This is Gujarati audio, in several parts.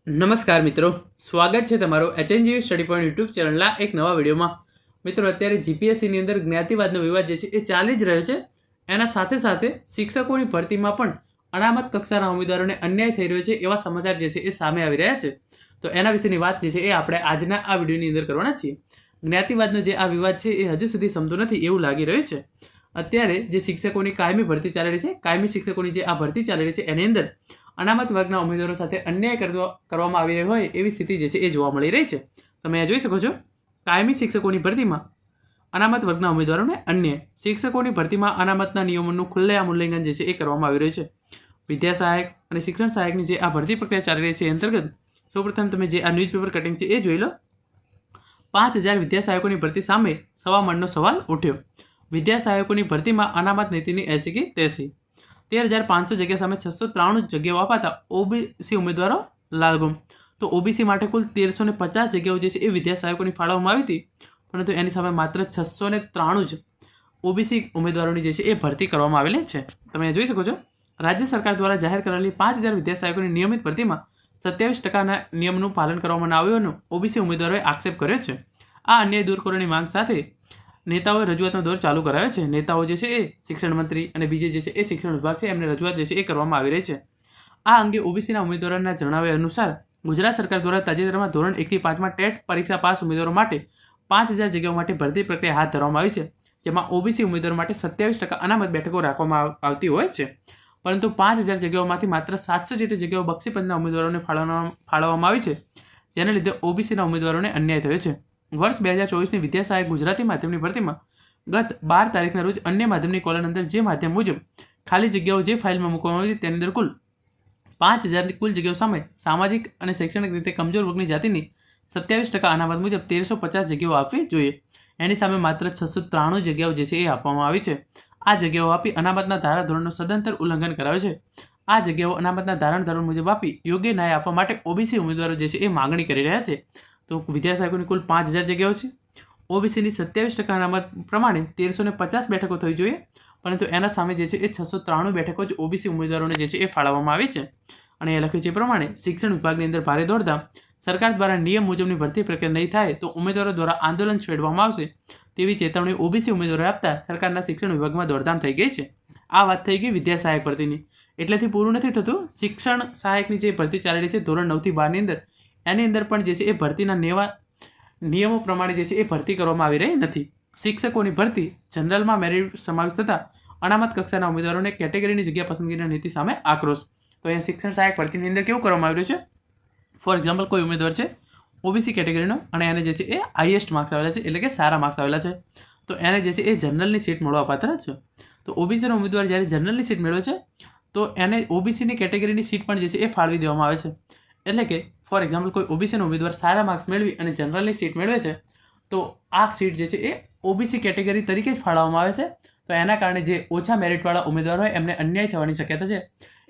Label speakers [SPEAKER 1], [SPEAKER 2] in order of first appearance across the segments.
[SPEAKER 1] નમસ્કાર મિત્રો, સ્વાગત છે તમારો એચએનજીયુ સ્ટડી પોઈન્ટ યુટ્યુબ ચેનલના એક નવા વિડીયોમાં. મિત્રો, અત્યારે જીપીએસસીની અંદર જ્ઞાતિવાદનો વિવાદ જે છે એ ચાલી જ રહ્યો છે. એના સાથે સાથે શિક્ષકોની ભરતીમાં પણ અનામત કક્ષાના ઉમેદવારોને અન્યાય થઈ રહ્યો છે એવા સમાચાર જે છે એ સામે આવી રહ્યા છે. તો એના વિશેની વાત જે છે એ આપણે આજના આ વિડીયોની અંદર કરવાના છીએ. જ્ઞાતિવાદનો જે આ વિવાદ છે એ હજુ સુધી સમતો નથી એવું લાગી રહ્યું છે. અત્યારે જે શિક્ષકોની કાયમી ભરતી ચાલી રહી છે, કાયમી શિક્ષકોની જે આ ભરતી ચાલી રહી છે એની અંદર અનામત વર્ગના ઉમેદવારો સાથે અન્યાય કરવામાં આવી રહ્યો હોય એવી સ્થિતિ જે છે એ જોવા મળી રહી છે. તમે આ જોઈ શકો છો, કાયમી શિક્ષકોની ભરતીમાં અનામત વર્ગના ઉમેદવારોને અન્યાય. શિક્ષકોની ભરતીમાં અનામતના નિયમોનું ખુલ્લેઆમ ઉલ્લંઘન જે છે એ કરવામાં આવી રહ્યું છે. વિદ્યા સહાયક અને શિક્ષણ સહાયકની જે આ ભરતી પ્રક્રિયા ચાલી રહી છે એ અંતર્ગત સૌપ્રથમ તમે જે આ ન્યૂઝપેપર કટિંગ છે એ જોઈ લો. 5000 વિદ્યા સહાયકોની ભરતી સામે સવા મણનો સવાલ ઉઠ્યો. વિદ્યા સહાયકોની ભરતીમાં અનામત નીતિની 80 કે 83. 13,500 જગ્યા સામે 693 જગ્યાઓ અપાતા ઓબીસી ઉમેદવારો લાલગુમ. તો ઓબીસી માટે કુલ 1350 જગ્યાઓ જે છે એ વિદ્યા સહાયકોની ફાળવવામાં આવી હતી, પરંતુ એની સામે માત્ર 693 જ ઓબીસી ઉમેદવારોની જે છે એ ભરતી કરવામાં આવેલી છે. તમે જોઈ શકો છો, રાજ્ય સરકાર દ્વારા જાહેર કરેલી 5000 વિદ્યા સહાયકોની નિયમિત ભરતીમાં 27% નિયમનું પાલન કરવામાં ન આવ્યું હોવાનો ઓબીસી ઉમેદવારોએ આક્ષેપ કર્યો છે. આ અન્યાય દૂર કરવાની માંગ સાથે નેતાઓએ રજૂઆતનો દોર ચાલુ કરાયો છે. નેતાઓ જે છે એ શિક્ષણ મંત્રી અને બીજે જે છે એ શિક્ષણ વિભાગ છે એમને રજૂઆત જે છે એ કરવામાં આવી રહી છે. આ અંગે ઓબીસીના ઉમેદવારોના જણાવ્યા અનુસાર ગુજરાત સરકાર દ્વારા તાજેતરમાં ધોરણ 1 થી 5માં ટેટ પરીક્ષા પાસ ઉમેદવારો માટે 5000 જગ્યાઓ માટે ભરતી પ્રક્રિયા હાથ ધરવામાં આવી છે, જેમાં ઓબીસી ઉમેદવારો માટે 27% અનામત બેઠકો રાખવામાં આવતી હોય છે. પરંતુ 5000 જગ્યાઓમાંથી માત્ર 700 જેટલી જગ્યાઓ બક્ષીપંચના ઉમેદવારોને ફાળવવામાં આવી છે, જેને લીધે ઓબીસીના ઉમેદવારોને અન્યાય થયો છે. વર્ષ 2024ની વિદ્યા સહાયક ગુજરાતી માધ્યમની ભરતીમાં ગત 12 તારીખના રોજ અન્ય માધ્યમની કોલમ અંદર જે માધ્યમ મુજબ ખાલી જગ્યાઓ જે ફાઇલમાં મૂકવામાં આવી તેની અંદર કુલ 5000 કુલ જગ્યાઓ સામે સામાજિક અને શૈક્ષણિક રીતે કમજોર વર્ગની જાતિની 27% અનામત મુજબ 1350 જગ્યાઓ આપવી જોઈએ. એની સામે માત્ર 693 જગ્યાઓ જે છે એ આપવામાં આવી છે. આ જગ્યાઓ આપી અનામતના ધારાધોરણનું સદંતર ઉલ્લંઘન કરાવે છે. આ જગ્યાઓ અનામતના ધારાધોરણ મુજબ આપી યોગ્ય ન્યાય આપવા માટે ઓબીસી ઉમેદવારો જે છે એ માગણી કરી રહ્યા છે. તો વિદ્યા સહાયકોની કુલ 5000 જગ્યાઓ છે. ઓબીસીની 27% અનામત પ્રમાણે 1350 બેઠકો થવી જોઈએ, પરંતુ એના સામે જે છે એ 693 બેઠકો જ ઓબીસી ઉમેદવારોને જે છે એ ફાળવવામાં આવી છે. અને એ લખ્યું છે પ્રમાણે શિક્ષણ વિભાગની અંદર ભારે દોડધામ. સરકાર દ્વારા નિયમ મુજબની ભરતી પ્રક્રિયા નહીં થાય તો ઉમેદવારો દ્વારા આંદોલન છેડવામાં આવશે તેવી ચેતવણી ઓબીસી ઉમેદવારોએ આપતા સરકારના શિક્ષણ વિભાગમાં દોડધામ થઈ ગઈ છે. આ વાત થઈ ગઈ વિદ્યા સહાયક ભરતીની. એટલેથી પૂરું નથી થતું. શિક્ષણ સહાયકની જે ભરતી ચાલી રહી છે ધોરણ 9 થી 12ની અંદર, એની અંદર પણ જે છે એ ભરતીના નિયમો પ્રમાણે જે છે એ ભરતી કરવામાં આવી રહી નથી. શિક્ષકોની ભરતી જનરલમાં મેરિટ સમાવેશ થતાં અનામત કક્ષાના ઉમેદવારોને કેટેગરીની જગ્યા પસંદગીની નીતિ સામે આક્રોશ. તો અહીંયા શિક્ષણ સહાયક ભરતીની અંદર કેવું કરવામાં આવ્યું છે? ફોર એક્ઝામ્પલ, કોઈ ઉમેદવાર છે ઓબીસી કેટેગરીનો અને એને જે છે એ હાઈએસ્ટ માર્ક્સ આવેલા છે, એટલે કે સારા માર્ક્સ આવેલા છે, તો એને જે છે એ જનરલની સીટ મળવા પાત્ર છે. તો ઓબીસીનો ઉમેદવાર જ્યારે જનરલની સીટ મેળવે છે તો એને ઓબીસીની કેટેગરીની સીટ પણ જે છે એ ફાળવી દેવામાં આવે છે. એટલે કે ફોર એક્ઝામ્પલ, કોઈ ઓબીસીનો ઉમેદવાર સારા માર્ક્સ મેળવી અને જનરલની સીટ મેળવે છે તો આ સીટ જે છે એ ઓબીસી કેટેગરી તરીકે જ ફાળવવામાં આવે છે. તો એના કારણે જે ઓછા મેરિટવાળા ઉમેદવાર હોય એમને અન્યાય થવાની શક્યતા છે,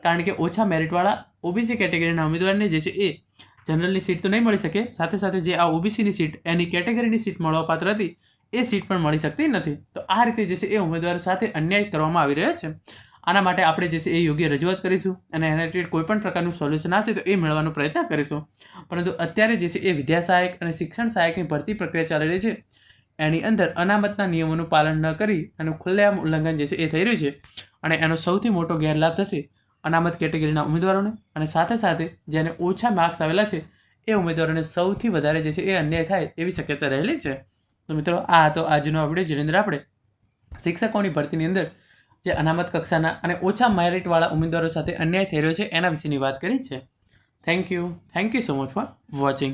[SPEAKER 1] કારણ કે ઓછા મેરિટવાળા ઓબીસી કેટેગરીના ઉમેદવારને જે છે એ જનરલની સીટ તો નહીં મળી શકે, સાથે સાથે જે આ ઓબીસીની સીટ એની કેટેગરીની સીટ મળવાપાત્ર હતી એ સીટ પણ મળી શકતી નથી. તો આ રીતે જે છે એ ઉમેદવારો સાથે અન્યાય કરવામાં આવી રહ્યો છે. આના માટે આપણે જે છે એ યોગ્ય રજૂઆત કરીશું અને એના રિલેટેડ કોઈ પણ પ્રકારનું સોલ્યુશન આવશે તો એ મેળવવાનો પ્રયત્ન કરીશું. પરંતુ અત્યારે જે છે એ વિદ્યા સહાયક અને શિક્ષણ સહાયકની ભરતી પ્રક્રિયા ચાલી રહી છે, એની અંદર અનામતના નિયમોનું પાલન ન કરી અને ખુલ્લેઆમ ઉલ્લંઘન જે છે એ થઈ રહ્યું છે. અને એનો સૌથી મોટો ગેરલાભ થશે અનામત કેટેગરીના ઉમેદવારોને, અને સાથે સાથે જેને ઓછા માર્ક્સ આવેલા છે એ ઉમેદવારોને સૌથી વધારે જે છે એ અન્યાય થાય એવી શક્યતા રહેલી છે. તો મિત્રો, આ હતો આજનો આ વિડીયો, જેની અંદર આપણે શિક્ષકોની ભરતીની અંદર જે અનામત કક્ષાના અને ઓછા મેરિટવાળા ઉમેદવારો સાથે અન્યાય થઈ રહ્યો છે એના વિશેની વાત કરી છે. Thank you so much for watching.